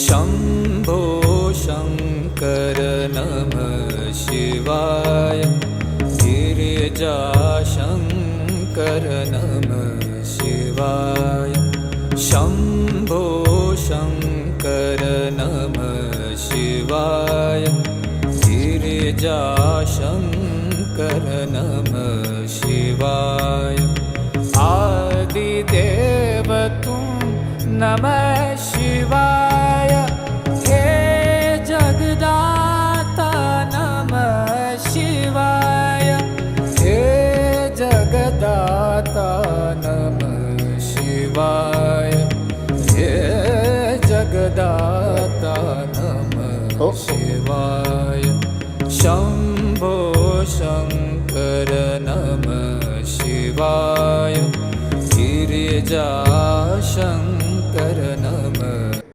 शम्भो शङ्कर नमः शिवाय गिरिजाशङ्कर नमः शिवाय शम्भो शङ्कर नमः शिवाय गिरिजाशङ्कर नमः शिवाय आदिदेव तुम नमः शिवाय हे जगदाता नमः शिवाय हे जगदाता नमः शिवाय हे जगदाता नमः शिवाय शम्भो शङ्कर नमः शिवाय गिरिजा